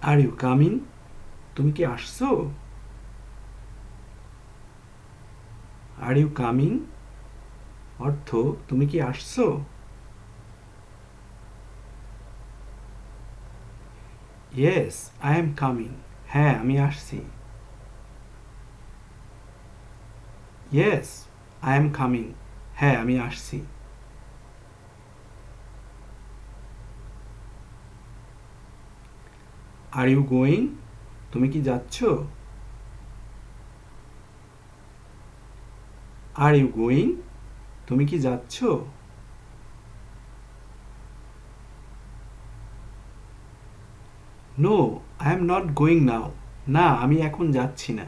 Are you coming? তুমি কি আসছো? আর ইউ কামিং অর্থ তুমি কি আসছো? Yes I am coming. হ্যাঁ আমি আসছি। Yes I am coming. হ্যাঁ আমি আসছি। Are you going? তুমি কি যাচ্ছ? Are you going? তুমি কি যাচ্ছ? No I am not going now. না আমি এখন যাচ্ছি না।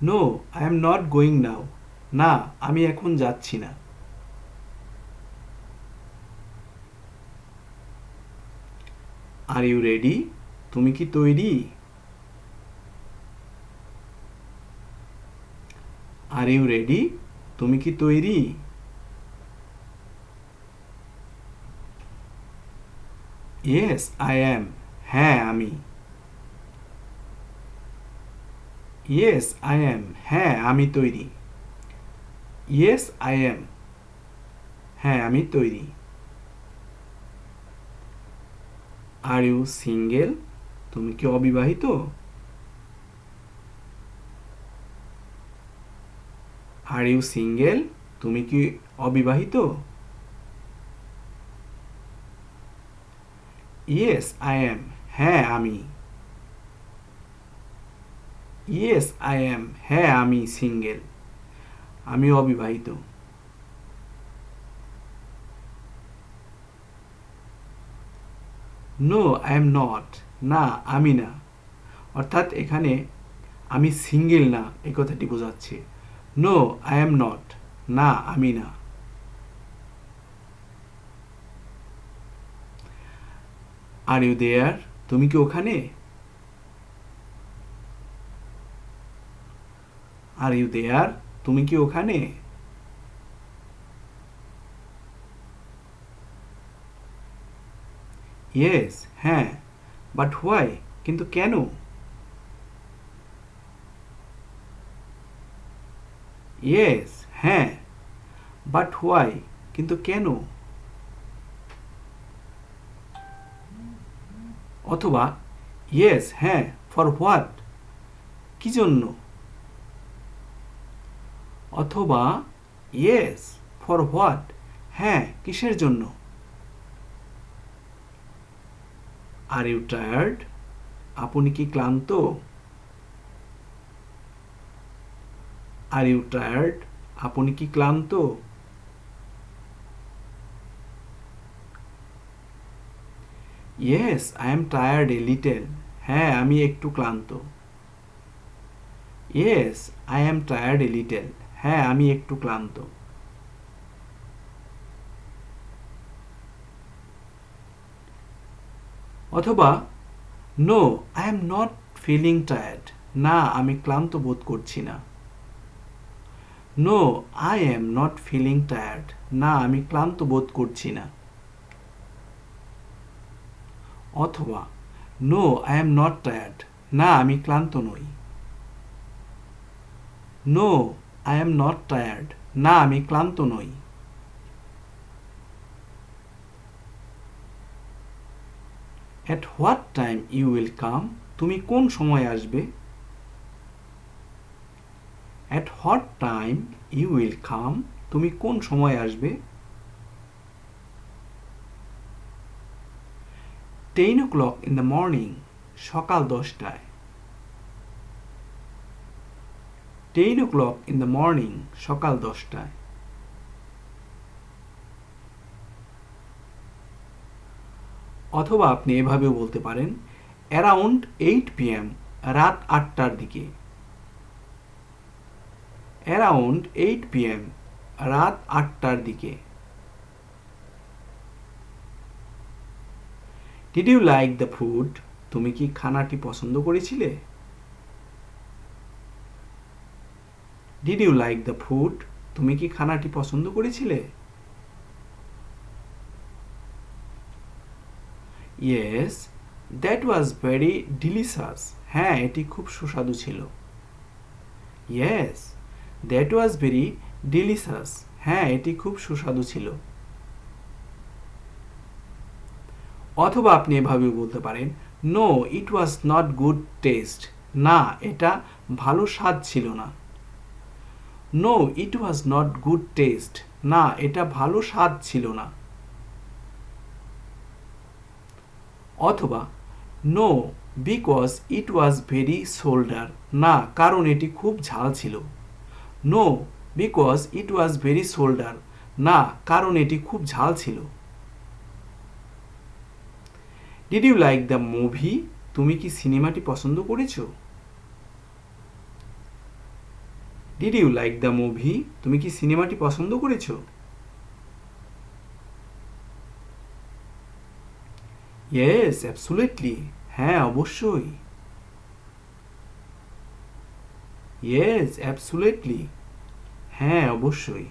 No I am not going now. না আমি এখন যাচ্ছি না। Are you ready? তুমি কি তৈরি? Are you ready? তুমি কি তৈরি? Yes I am. হ্যাঁ আমি। Yes I am. হ্যাঁ আমি তৈরি। Yes I am. হ্যাঁ আমি তৈরি। Are you single? তুমি কি অবিবাহিত? Are you single? তুমি কি অবিবাহিত? Yes I am. হ্যাঁ আমি। Yes I am. হ্যাঁ আমি সিঙ্গেল। আমি অবিবাহিত। No I am not. না আমি না। অর্থাৎ এখানে আমি সিঙ্গেল না এই কথাটি বোঝাচ্ছে। No I am not. না আমি না। Are you there? তুমি কি ওখানে? Are you there? তুমি কি ওখানে? ইয়েস হ্যাঁ। But why? কিন্তু কেন? ইয়েস হ্যাঁ। But why? কিন্তু কেন? অথবা ইয়েস হ্যাঁ। For what? কি জন্য? অথবা ইয়েস ফর হোয়াট? হ্যাঁ কিসের জন্য? Are you tired? আপনি কি ক্লান্ত? Are you tired? আপনি কি ক্লান্ত? Yes I am tired a little. হ্যাঁ আমি একটু ক্লান্ত। Yes I am tired a little. হ্যাঁ আমি একটু ক্লান্ত। অথবা no I am not feeling tired. না আমি ক্লান্ত বোধ করছি না। No I am not feeling tired. না আমি ক্লান্ত বোধ করছি না। অথবা no I am not tired. না আমি ক্লান্ত নই। No I am not tired. না আমি ক্লান্ত নই। At what time you will come? তুমি কোন সময় আসবে? At what time you will come? তুমি কোন সময় আসবে? 10 o'clock in the morning. সকাল 10টায়। 10 o'clock in the morning. সকাল 10টায়। অথবা আপনি এভাবেও বলতে পারেন অ্যারাউন্ড 8 p.m. রাত 8টার দিকে। Around 8 p.m. রাত 8টার দিকে। Did you like the food? তুমি কি খানাটি পছন্দ করেছিলে? Did you like the food? তুমি কি খানাটি পছন্দ করেছিলে? Yes, that was very delicious. হ্যাঁ, এটি খুব সুস্বাদু ছিল। Yes, that was very delicious. হ্যাঁ, এটি খুব সুস্বাদু ছিল। অথবা আপনি এভাবেও বলতে পারেন, no it was not good taste. না, এটা ভালো স্বাদ ছিল না। No it was not good taste. না, এটা ভালো স্বাদ ছিল না। অথবা no because it was very solder. না, কারণ এটি খুব ঝাল ছিল। No because it was very solder. না, কারণ এটি খুব ঝাল ছিল। Did you like the movie? তুমি কি সিনেমাটি পছন্দ করেছো? Did you like the movie? তুমি কি সিনেমাটি পছন্দ করেছো? Yes, absolutely. হ্যাঁ, অবশ্যই। Yes, absolutely. হ্যাঁ, অবশ্যই।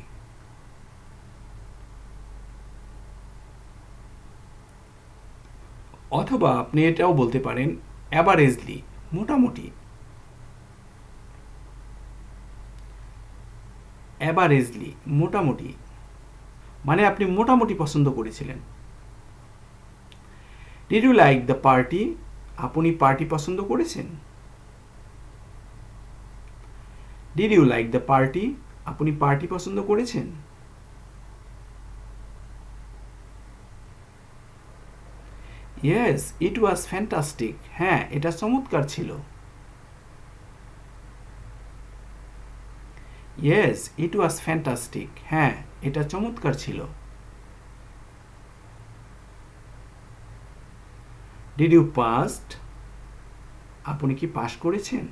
অথবা আপনি এটাও বলতে পারেন অ্যাভারেজলি, মোটামুটি। অ্যাভারেজলি, মোটামুটি, মানে আপনি মোটামুটি পছন্দ করেছিলেন। Did you like the party? আপনি পার্টি পছন্দ করেছেন? Did you like the party? আপনি পার্টি পছন্দ করেছেন? Yes, it was fantastic. হ্যাঁ, এটা চমৎকার ছিল। Yes, it was fantastic. হ্যাঁ, এটা চমৎকার ছিল। Did you passed? আপনি কি পাস করেছেন?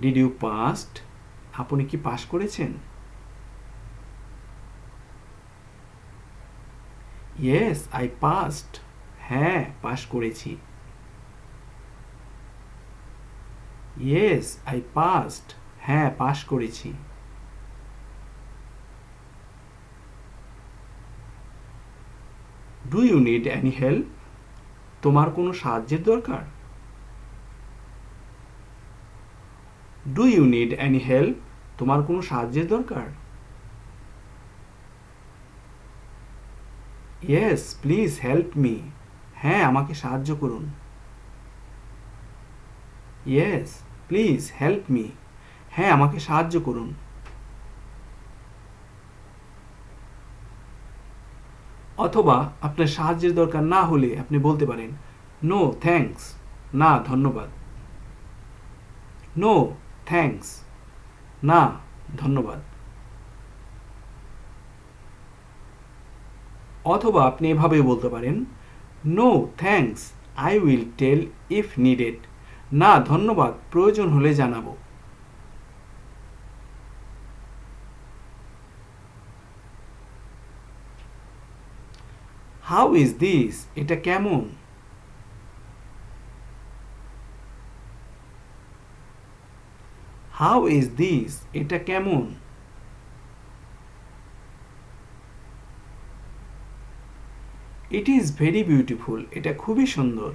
Did you passed? আপনি কি পাস করেছেন? Yes, I passed. হ্যাঁ, পাস করেছি। Yes, I passed. হ্যাঁ, পাস করেছি। Do you need any help? তোমার কোনো সাহায্যের দরকার? Do you need any help? তোমার কোনো সাহায্যের দরকার? Yes, please help me. হ্যাঁ, আমাকে সাহায্য করুন। Yes, please help me. হ্যাঁ, আমাকে সাহায্য করুন। অথবা আপনার সাহায্যের দরকার না হলে আপনি বলতে পারেন নো থ্যাঙ্কস। না, ধন্যবাদ। No thanks. না, ধন্যবাদ। অথবা আপনি এভাবেই বলতে পারেন no thanks, I will tell if needed. না, ধন্যবাদ, প্রয়োজন হলে জানাবো। How is this? এটা কেমন? How is this? এটা কেমন? It is very beautiful. এটা খুবই সুন্দর।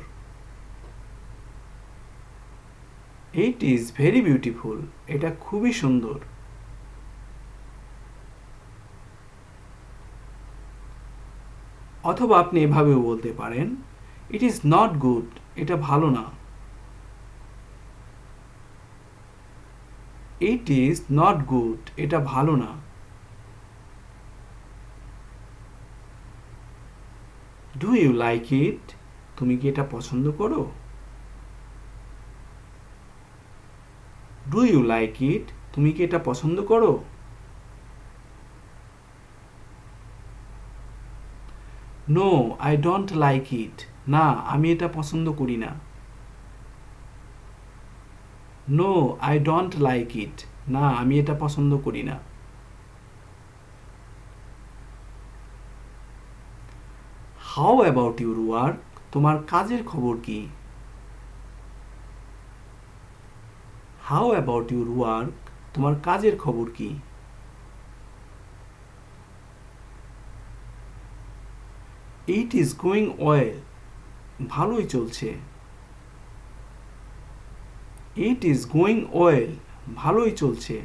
It is very beautiful. এটা খুবই সুন্দর। অথবা আপনি এভাবেও বলতে পারেন ইট ইজ নট গুড। এটা ভালো না। It is not good. এটা ভালো না। Do you like it? তুমি কি এটা পছন্দ করো? Do you like it? তুমি কি এটা পছন্দ করো? No, I don't like it. না, আমি এটা পছন্দ করি না। No, I don't like it. না, আমি এটা পছন্দ করি না। How about your work? তোমার কাজের খবর কি? How about your work? তোমার কাজের খবর কি? ইট ইজ গোয়িং ওয়েল, ভালোই চলছে। ইট ইজ গোয়িং ওয়েল, ভালোই চলছে।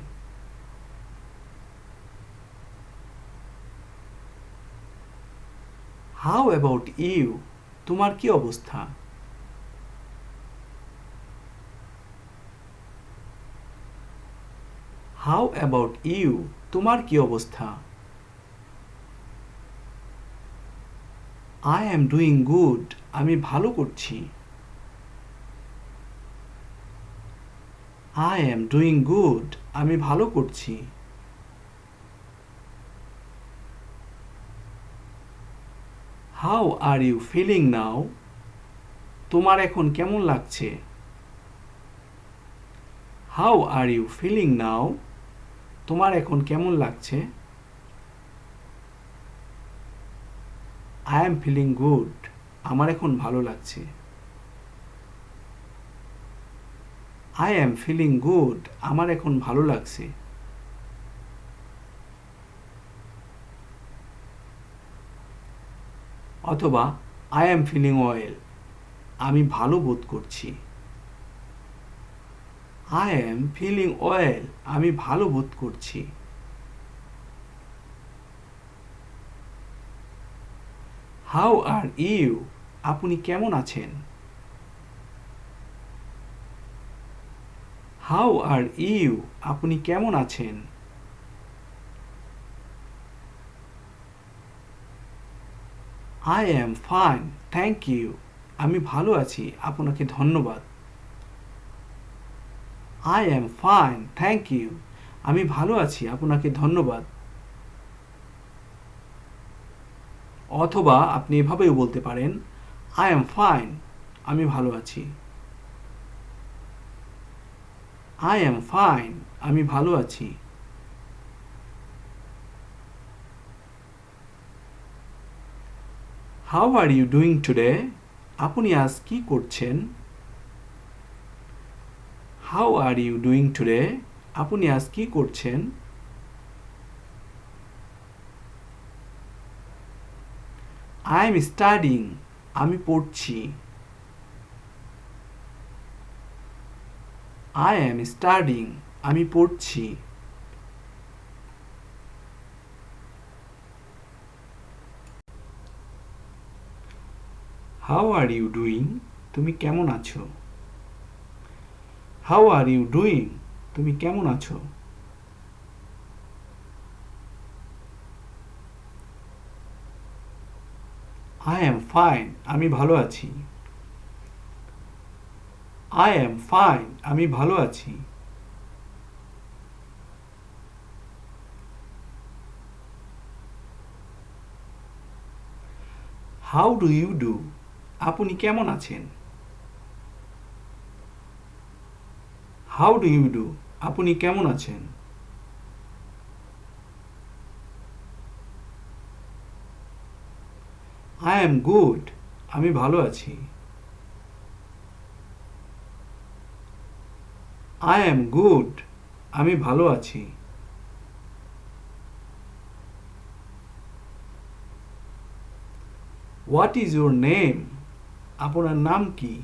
হাউ অ্যাবাউট ইউ, তোমার কি অবস্থা? হাউ অ্যাবাউট ইউ, তোমার কি অবস্থা? আই অ্যাম ডুইং গুড, আমি ভালো করছি। আই অ্যাম ডুইং গুড, আমি ভালো করছি। How are you feeling now, তোমার এখন কেমন লাগছে? How are you feeling now, তোমার এখন কেমন লাগছে? আই এম ফিলিং গুড, আমার এখন ভালো লাগছে। আই এম ফিলিং গুড, আমার এখন ভালো লাগছে। অথবা আই এম ফিলিং ওয়েল, আমি ভালো বোধ করছি। আই এম ফিলিং ওয়েল, আমি ভালো বোধ করছি। হাউ আর ইউ, আপনি কেমন আছেন? হাউ আর ইউ, আপনি কেমন আছেন? I am fine, thank you, আমি ভালো আছি, আপনাকে ধন্যবাদ। I am fine, thank you, আমি ভালো আছি, আপনাকে ধন্যবাদ। অথবা আপনি এভাবেও বলতে পারেন, আই অ্যাম ফাইন, আমি ভালো আছি। আই অ্যাম ফাইন, আমি ভালো আছি। How are you doing today, আপনি আজ কি করছেন? How are you doing today, আপনি আজ কি করছেন? আই এম স্টাডিং, আমি পড়ছি। আই এম স্টাডিং, আমি পড়ছি। হাউ আর ইউ ডুইং, তুমি কেমন আছো? হাউ আর ইউ ডুইং, তুমি কেমন আছো? আই এম ফাইন, আমি ভালো আছি। আই এম ফাইন, আমি ভালো আছি। হাউ ডু ইউ ডু, আপনি কেমন আছেন? হাউ ডু ইউ ডু, আপনি কেমন আছেন? আই এম গুড, আমি ভালো আছি। আই এম গুড, আমি ভালো আছি। হোয়াট ইজ ইউর নেম, আপনার নাম কি?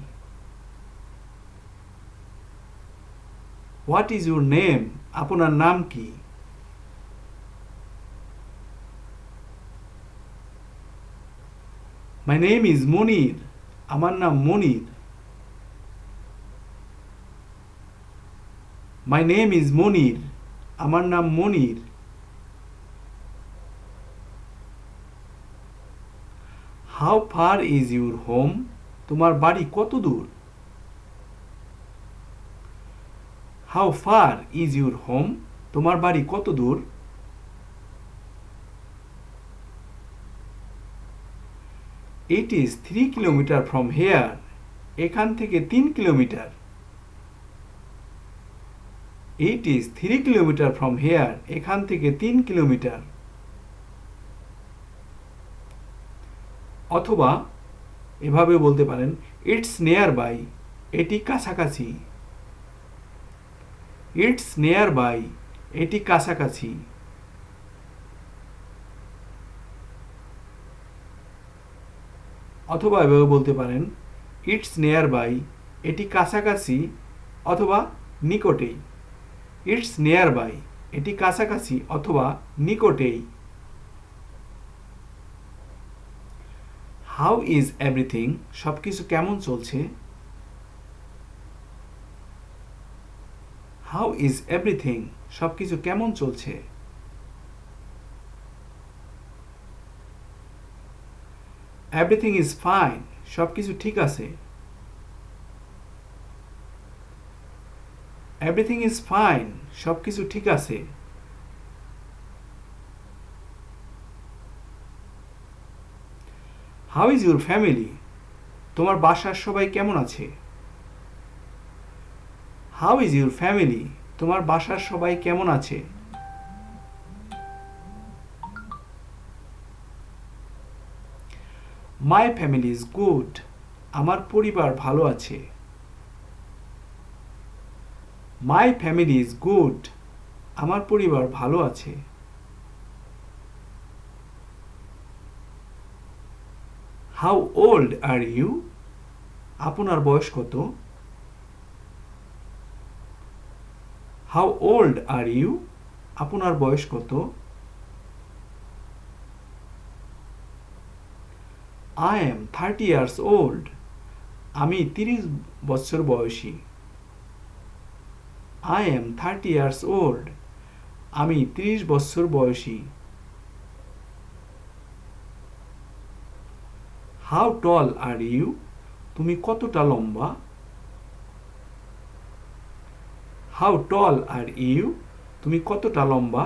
হোয়াট ইজ ইউর নেম, আপনার নাম কি? মাই নেম ইজ মনির, আমার নাম মনির। মাই নেম ইজ মনির, আমার নাম Monir. How far is your home, তোমার বাড়ি কত দূর? How far is your home, তোমার বাড়ি কত দূর? It is 3 kilometre from here, এখান থেকে 3 kilometre. It is 3 kilometre from here, এখান থেকে 3 কিলোমিটার। অথবা এভাবে বলতে পারেন, ইটস নিয়ার বাই, এটি কাছাকাছি। ইটস নিয়ার বাই, এটি কাছাকাছি। অথবা এভাবে বলতে পারেন ইটস নিয়ার বাই, এটি কাছাকাছি অথবা নিকটেই। ইটস নিয়ার বাই, এটি কাছাকাছি অথবা নিকটেই। হাউ ইজ এভরিথিং, সব কিছু কেমন চলছে? হাউ ইজ এভরিথিং, সব কিছু কেমন চলছে? এভরিথিং ইজ ফাইন, সব কিছু ঠিক আছে। এভরিথিং ইজ ফাইন, সব কিছু ঠিক আছে। হাউ ইজ ইউর ফ্যামিলি, তোমার বাসার সবাই কেমন আছে? হাউ ইজ ইউর ফ্যামিলি, তোমার বাসার সবাই কেমন আছে? মাই ফ্যামিলি ইজ গুড, আমার পরিবার ভালো আছে। মাই ফ্যামিলি ইজ গুড, আমার পরিবার ভালো আছে। হাউ ওল্ড আর ইউ, আপনার বয়স কত? হাউ ওল্ড আর ইউ, আপনার বয়স কত? আই এম 30 ইয়ার্স ওল্ড, আমি 30 বছর বয়সী। আই এম 30 ইয়ার্স ওল্ড, আমি 30 বছর বয়সী। হাউ টল আর ইউ, তুমি কতটা লম্বা? হাউ টল আর ইউ, তুমি কতটা লম্বা?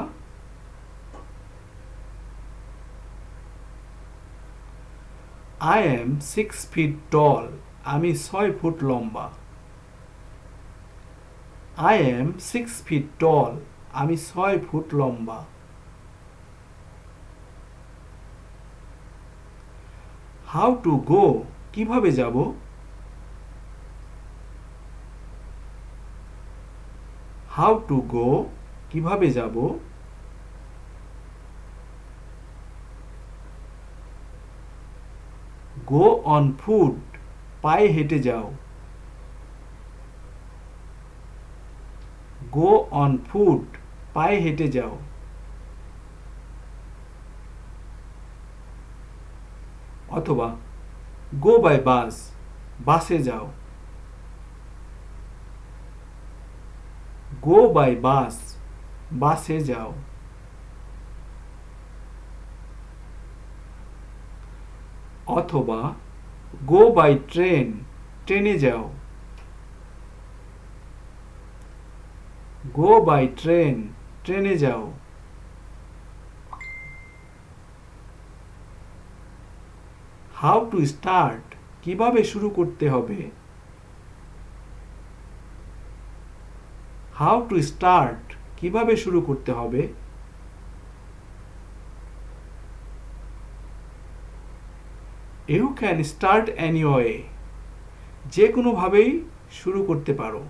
আই এম 6 ফিট টল, আমি 6 ফুট লম্বা। আই এম 6 ফিট টল, আমি 6 ফুট লম্বা। হাউ টু গো, কিভাবে যাব? হাউ টু গো, কিভাবে যাব? গো অন ফুট, পায়ে হেঁটে যাও। গো অন ফুট, পায়ে হেঁটে যাও। অথবা গো বাই বাস, বাসে যাও। গো বাই বাস, বাসে যাও। অথবা গো বাই ট্রেন, ট্রেনে যাও। গো বাই ট্রেন, ট্রেনে যাও। হাউ টু স্টার্ট, কিভাবে শুরু করতে হবে? হাউ টু স্টার্ট, কিভাবে শুরু করতে হবে? ইউ ক্যান স্টার্ট এনিওয়ে, যে কোনোভাবেই শুরু করতে পারো।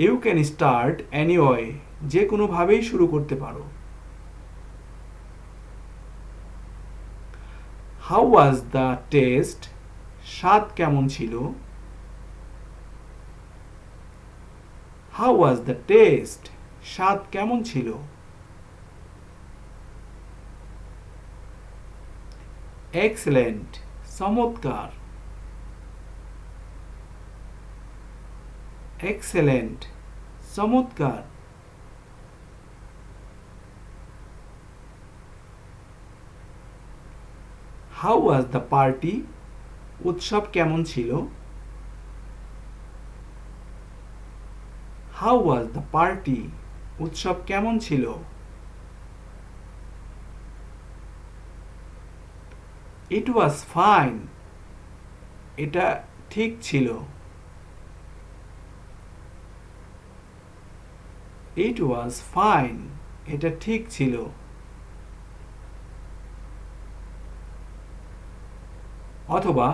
ইউ ক্যান স্টার্ট এনিওয়ে, যে কোনোভাবেই শুরু করতে পারো। হাউ ওয়াজ দ্য টেস্ট, স্বাদ কেমন ছিল? হাউ ওয়াজ দ্য টেস্ট, স্বাদ কেমন ছিল? এক্সেলেন্ট, চমৎকার। এক্সেলেন্ট, চমৎকার। হাউ ওয়াজ দ্য পার্টি, উৎসব কেমন ছিল? হাউ ওয়াজ দ্য পার্টি, উৎসব কেমন ছিল? ইট ওয়াজ ফাইন, এটা ঠিক ছিল। ইট ওয়াজ ফাইন, এটা ঠিক ছিল। অথবা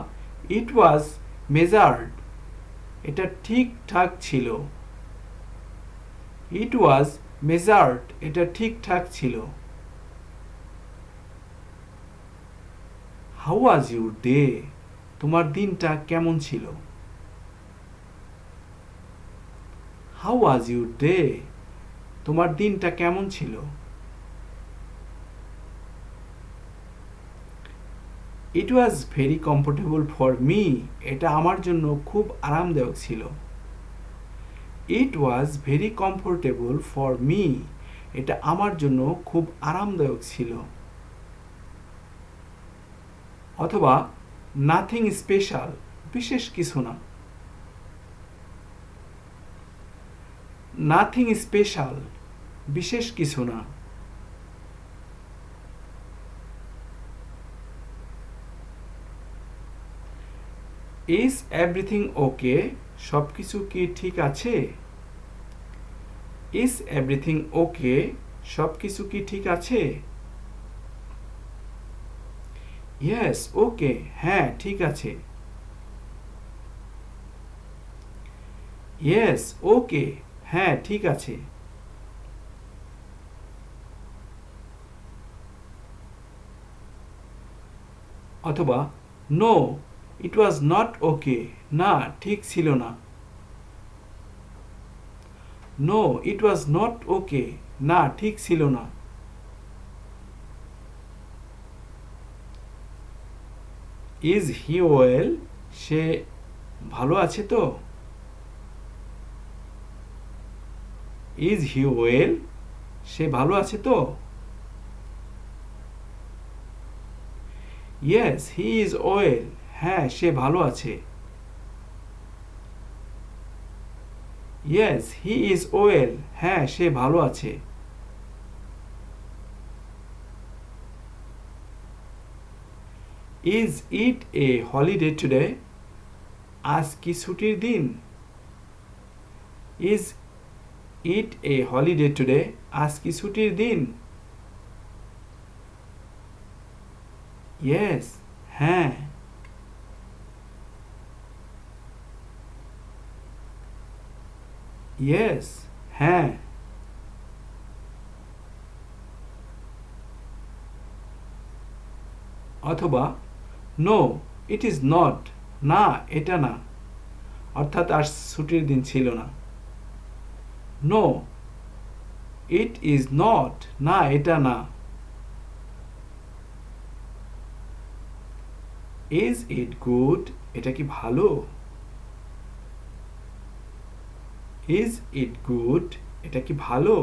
ইট ওয়াজ মেজার্ড, এটা ঠিকঠাক ছিল। ইট ওয়াজ মেজার্ড, এটা ঠিকঠাক ছিল। How was your day? তোমার দিনটা কেমন ছিল? How was your day? তোমার দিনটা কেমন ছিল? It was very comfortable for me. এটা আমার জন্য খুব আরামদায়ক ছিল। It was very comfortable for me. এটা আমার জন্য খুব আরামদায়ক ছিল। অথবা নাথিং স্পেশাল, বিশেষ কিছু না। নাথিং স্পেশাল, বিশেষ কিছু না। Is everything okay? সব কিছু কি ঠিক আছে? Is everything okay? সব কিছু কি ঠিক আছে? ইয়েস ওকে, হ্যাঁ ঠিক আছে। ইয়েস ওকে, হ্যাঁ ঠিক আছে। অথবা no it was not okay, না ঠিক ছিল না। No it was not okay, না ঠিক ছিল না। Is he well? সে ভালো আছে তো? Is he well? সে ভালো আছে তো? ইয়েস হি ইজ ওয়েল, হ্যাঁ সে ভালো আছে। ইয়েস হি ইজ ওয়েল, হ্যাঁ সে ভালো আছে। Is it a holiday today? আজ কি ছুটির দিন? Is it a holiday today? আজ কি ছুটির দিন? ইয়েস, হ্যাঁ। ইয়েস, হ্যাঁ। অথবা নো ইট ইজ নট, না এটা না। অর্থাৎ আর ছুটির দিন ছিল না। নো ইট ইজ নট, না এটা না। Is it good? এটা কি ভালো? Is it good? এটা কি ভালো?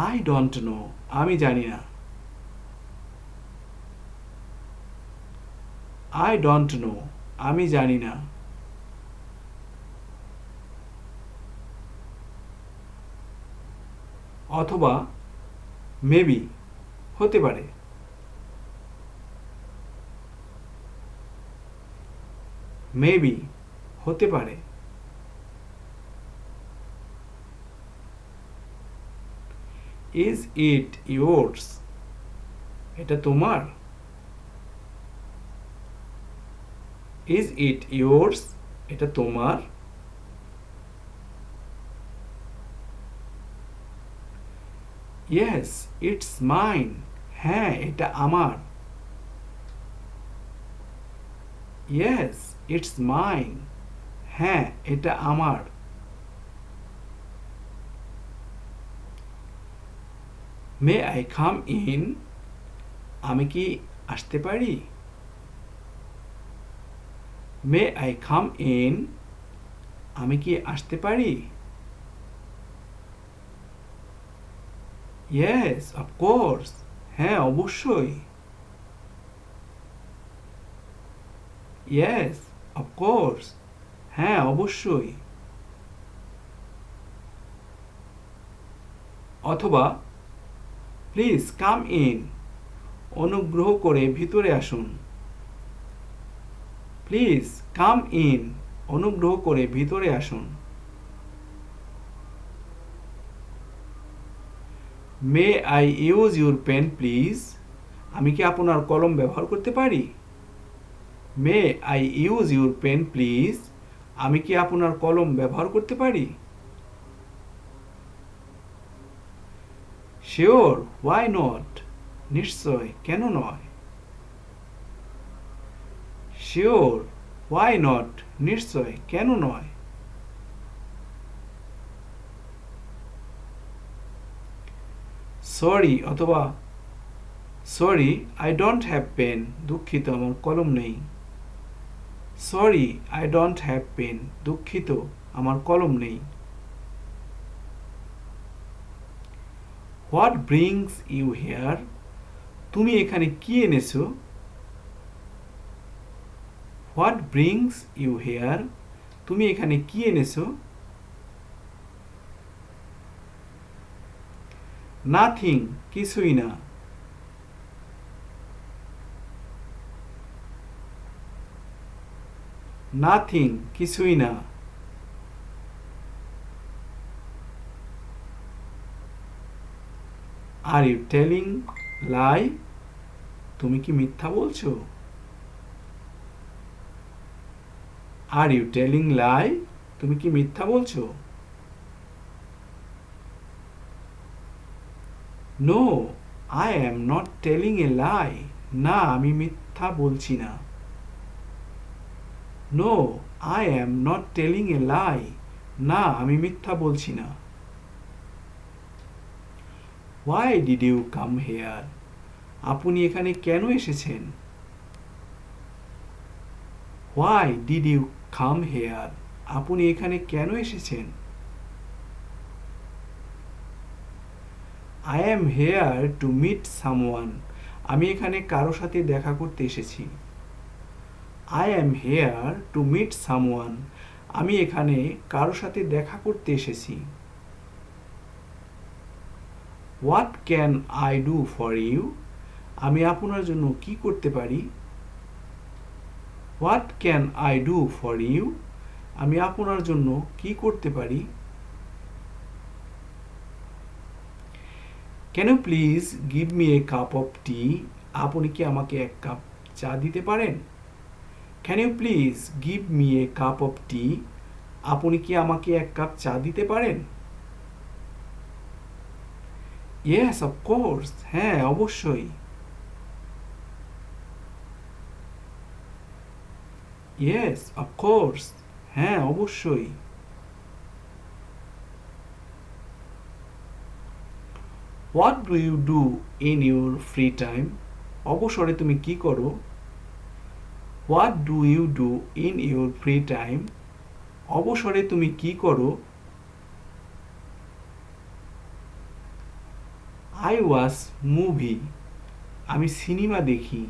আই ডোন্ট নো, আমি জানি না। আই ডোন্ট নো, আমি জানি না। অথবা মেবি, হতে পারে। মেবি, হতে পারে। Is it yours? এটা তোমার? Is it yours? এটা তোমার? ইয়েস ইটস মাইন, হ্যাঁ এটা আমার। ইয়েস ইটস মাইন, হ্যাঁ এটা আমার। May I come in? আমি কি আসতে পারি? May I come in? আমি কি আসতে পারি? ইয়েস অফকোর্স, হ্যাঁ অবশ্যই। ইয়েস অফকোর্স, হ্যাঁ অবশ্যই। অথবা প্লিজ কাম ইন, অনুগ্রহ করে ভিতরে আসুন। প্লিজ কাম ইন, অনুগ্রহ করে ভিতরে আসুন। May I use your pen please? আমি কি আপনার কলম ব্যবহার করতে পারি? May I use your pen please? আমি কি আপনার কলম ব্যবহার করতে পারি? Sure, why not? নিশ্চয়, কেন নয়? Sure, why not? নিশ্চয়, কেন নয়? সরি অথবা sorry, I don't have pen. দুঃখিত, আমার কলম নেই। Sorry, I don't have pen. দুঃখিত, আমার কলম নেই। What brings you here? তুমি এখানে কি এনেছো? What brings you here? তুমি এখানে কি এনেছো? নাথিং, কিছুই না। নাথিং, কিছুই না। Are you telling lie? তুমি কি মিথ্যা বলছো? Are you telling lie? তুমি কি মিথ্যা বলছো? No, I am not telling a lie. না, আমি মিথ্যা বলছি না। No, I am not telling a lie. না, আমি মিথ্যা বলছি না। Why did you come here? আপনি এখানে কেন এসেছেন? Why did you come here? আপনি এখানে কেন এসেছেন? I am here to meet someone. আমি এখানে কারো সাথে দেখা করতে এসেছি। I am here to meet someone. আমি এখানে কারো সাথে দেখা করতে এসেছি। What can I do for you? আমি আপনার জন্য কি করতে পারি? What can I do for you? আমি আপনার জন্য কি করতে পারি? Can you please give me a cup of tea? আপনি কি আমাকে এক কাপ চা দিতে পারেন? Can you please give me a cup of tea? আপনি কি আমাকে এক কাপ চা দিতে পারেন? Yes, of course. হ্যাঁ, অবশ্যই। Yes, of course. হ্যাঁ, অবশ্যই। What do you do in your free time? অবসরে তুমি কি করো? What do you do in your free time? অবসরে তুমি কি করো? I watch movie. আমি সিনেমা দেখি।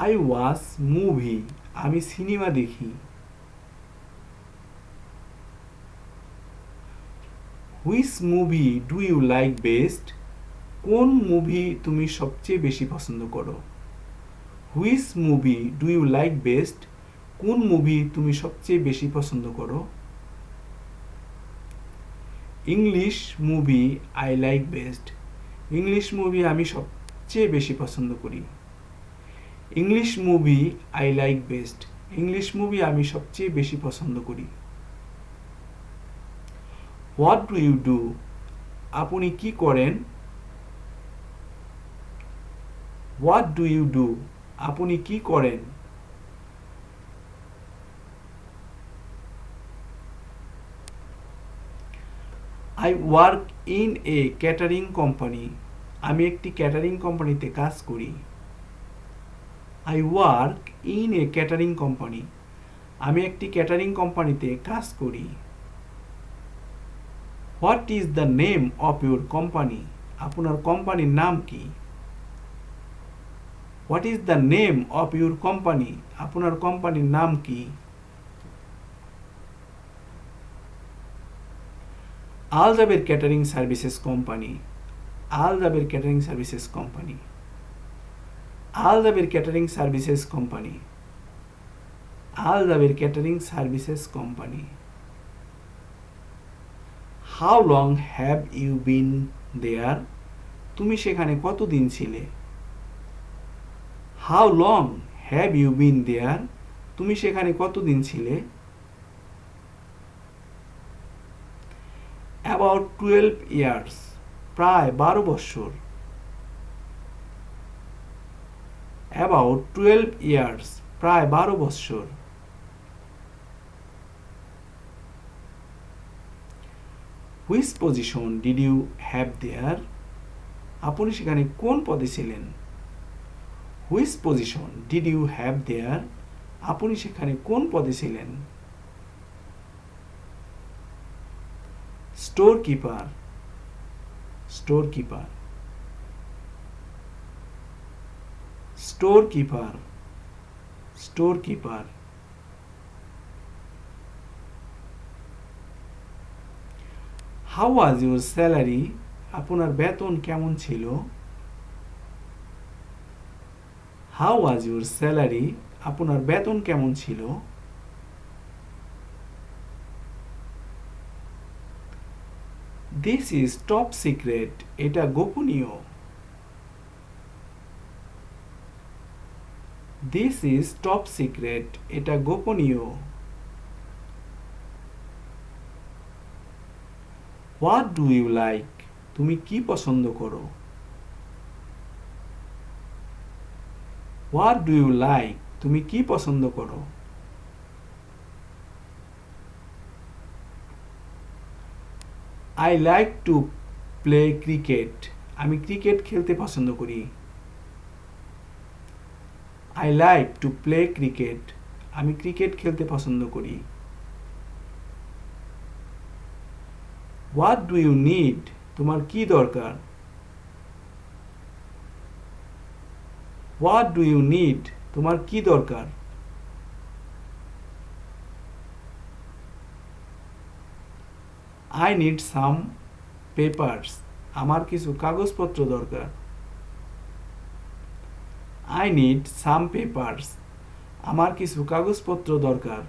I watch movie. আমি সিনেমা দেখি। Which movie do you like best? কোন মুভি তুমি সবচেয়ে বেশি পছন্দ করো? Which movie do you like best? কোন মুভি তুমি সবচেয়ে বেশি পছন্দ করো? English movie I like best. English movie আমি সবচেয়ে বেশি পছন্দ করি। English movie I like best. English movie আমি সবচেয়ে বেশি পছন্দ করি। What do you do? আপনি কি করেন? What do you do? আপনি কি করেন? I work in a catering company. আমি একটি ক্যাটারিং কোম্পানিতে কাজ করি। I work in a catering company. আমি একটি ক্যাটারিং কোম্পানিতে কাজ করি। What is the name of your company? আপনার কোম্পানির নাম কি? What is the name of your company? আপনার কোম্পানির নাম কি? Al Jaber catering services company. Al Jaber catering services company. Al Jaber catering services company. Al Jaber catering services company. How long have you been there? তুমি সেখানে কতদিন ছিলে? How long have you been there? তুমি সেখানে কতদিন ছিলে? About 12 years, প্রায় 12 বৎসর। অ্যাবাউট 12 ইয়ার্স, প্রায় 12 বৎসর। Which position did you have there? আপনি সেখানে কোন পদে ছিলেন? Which position did you have there? আপনি সেখানে কোন পদে ছিলেন? Store keeper, store keeper, store keeper, store keeper. How was your salary? আপনার বেতন কেমন ছিল? How was your salary? আপনার বেতন কেমন ছিল? দিস ইজ টপ সিক্রেট, এটা গোপনীয়। দিস ইজ টপ সিক্রেট, এটা গোপনীয়। What do you like? তুমি কি পছন্দ করো? What do you like? তুমি কি পছন্দ করো? I like to play cricket, আমি ক্রিকেট খেলতে পছন্দ করি। I like to play cricket, আমি ক্রিকেট খেলতে পছন্দ করি। What do you need? তোমার কি দরকার? What do you need? তোমার কি দরকার? আই নিড সাম পেপারস, আমার কিছু কাগজপত্র দরকার। আই নিড সাম পেপারস, আমার কিছু কাগজপত্র দরকার।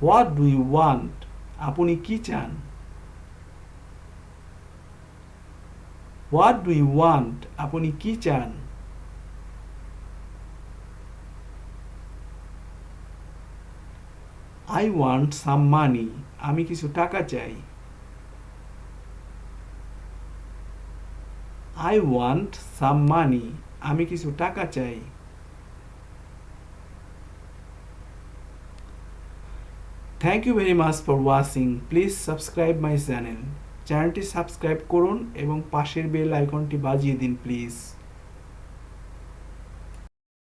What do you want? আপনি কি চান? What do you want? আপনি কি চান? আই ওয়ান্ট সাম মানি, আমি কিছু টাকা চাই। আই ওয়ান্ট সাম মানি, আমি কিছু টাকা চাই। Thank you very much for watching. Please subscribe my channel. চ্যানেলটি সাবস্ক্রাইব করুন এবং পাশের বেল আইকনটি বাজিয়ে দিন প্লিজ।